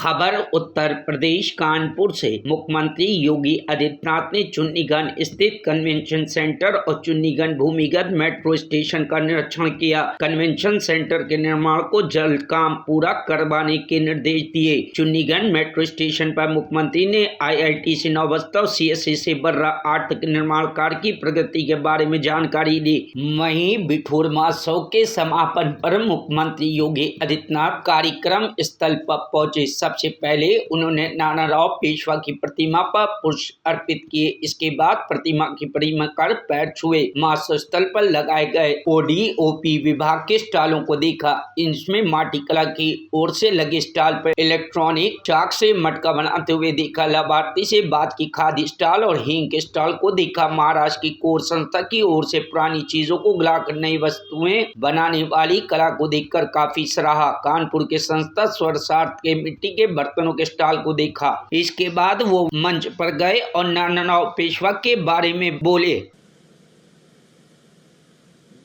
खबर उत्तर प्रदेश कानपुर से। मुख्यमंत्री योगी आदित्यनाथ ने चुन्नीगंज स्थित कन्वेंशन सेंटर और चुन्नीगंज भूमिगत मेट्रो स्टेशन का निरीक्षण किया। कन्वेंशन सेंटर के निर्माण को जल्द काम पूरा करवाने के निर्देश दिए। चुन्नीगंज मेट्रो स्टेशन पर मुख्यमंत्री ने IITC नौबस्ता और CSE से बर्रा 8 तक निर्माण कार्य की प्रगति के बारे में जानकारी दी। वहीं बिठूर महोत्सव के समापन पर मुख्यमंत्री योगी आदित्यनाथ कार्यक्रम स्थल पर पहुंचे। सबसे पहले उन्होंने नानाराव पेशवा की प्रतिमा पर पुष्प अर्पित किए। इसके बाद प्रतिमा की परिक्रमा कर पैर छुए। महोत्सव स्थल पर लगाए गए ODOP विभाग के स्टॉलों को देखा। इसमें माटी कला की ओर से लगे स्टॉल पर इलेक्ट्रॉनिक चाक से मटका बनाते हुए देखा। लाभार्थी से बात की खादी स्टॉल और हींग के स्टॉल को देखा। महाराष्ट्र की कोर संस्था की ओर से पुरानी चीजों को गलाकर नई वस्तुएं बनाने वाली कला को देखकर काफी सराहा। कानपुर के संस्था स्वरसार्थ के मिट्टी के बर्तनों के स्टॉल को देखा। इसके बाद वो मंच पर गए और नानाराव पेशवा के बारे में बोले।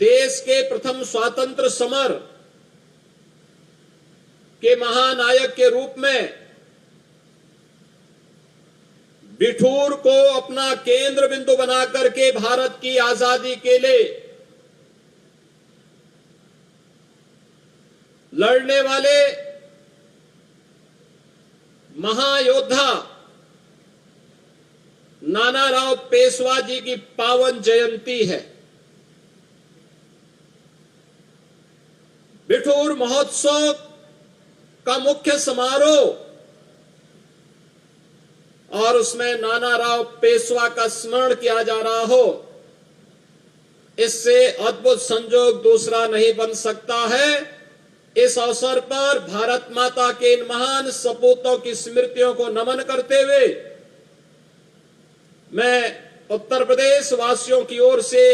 देश के प्रथम स्वतंत्र समर के महानायक के रूप में बिठूर को अपना केंद्र बिंदु बना करके भारत की आजादी के लिए लड़ने वाले महायोद्धा नानाराव पेशवा जी की पावन जयंती है। बिठूर महोत्सव का मुख्य समारोह और उसमें नानाराव पेशवा का स्मरण किया जा रहा हो, इससे अद्भुत संयोग दूसरा नहीं बन सकता है। इस अवसर पर भारत माता के इन महान सपूतों की स्मृतियों को नमन करते हुए मैं उत्तर प्रदेश वासियों की ओर से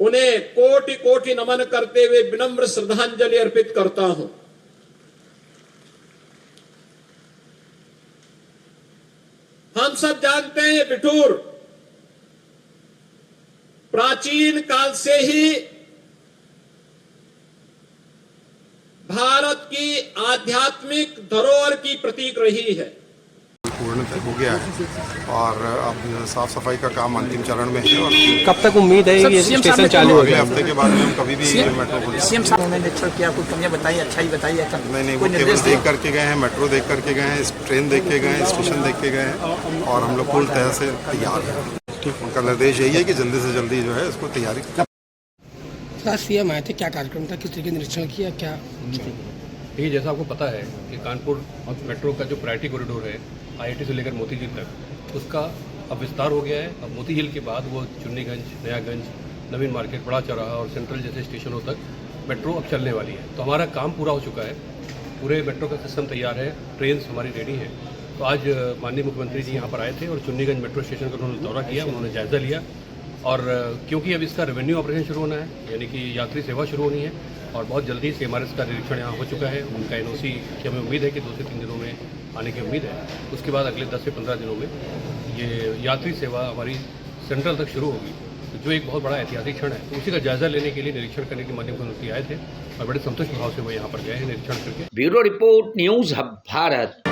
उन्हें कोटि कोटि नमन करते हुए विनम्र श्रद्धांजलि अर्पित करता हूं। हम सब जानते हैं बिठूर प्राचीन काल से ही भारत की आध्यात्मिक धरोहर की प्रतीक रही है। पूर्ण हो गया है और अब साफ सफाई का काम अंतिम चरण में है। और कब तक उम्मीद है ये स्टेशन चालू हो अगले हफ्ते के बाद में हम कभी भी मेट्रो खोल सीएम साहब ने निरीक्षण किया, कुछ कमियां बताई, अच्छाई बताई है? नहीं, वो केवल देख करके गए हैं, मेट्रो देख करके गए हैं, ट्रेन देख के गए हैं, स्टेशन देख के गए हैं और हम लोग पूर्ण तरह से तैयार हैं। उनका निर्देश यही है कि जल्दी से जल्दी जो है इसको तैयारी। सीएम आए थे, क्या कार्यक्रम था, किस तरीके निरीक्षण किया, क्या? ये जैसा आपको पता है कि कानपुर मेट्रो का जो प्रायोरिटी कॉरिडोर है IIT से लेकर मोती झील तक, उसका अब विस्तार हो गया है। अब मोती झील के बाद वो चुन्नीगंज, नयागंज, नवीन मार्केट, बड़ा चौराहा और सेंट्रल जैसे स्टेशनों तक मेट्रो अब चलने वाली है। तो हमारा काम पूरा हो चुका है, पूरे मेट्रो का सिस्टम तैयार है, ट्रेन हमारी रेडी है। तो आज माननीय मुख्यमंत्री जी यहाँ पर आए थे और चुन्नीगंज मेट्रो स्टेशन का उन्होंने दौरा किया, उन्होंने जायज़ा लिया। और क्योंकि अब इसका रेवेन्यू ऑपरेशन शुरू होना है, यानी कि यात्री सेवा शुरू होनी है और बहुत जल्दी से MRS का निरीक्षण यहाँ हो चुका है। उनका NOC की हमें उम्मीद है कि 2 से 3 दिनों में आने की उम्मीद है। उसके बाद अगले 10 से 15 दिनों में ये यात्री सेवा हमारी सेंट्रल तक शुरू होगी, तो जो एक बहुत बड़ा ऐतिहासिक क्षण है। तो उसी का जायजा लेने के लिए, निरीक्षण करने के माध्यम से मुख्यमंत्री आए थे और बड़े संतुष्ट भाव से वो यहाँ पर गए हैं निरीक्षण करके। Bureau report, news hub Bharat.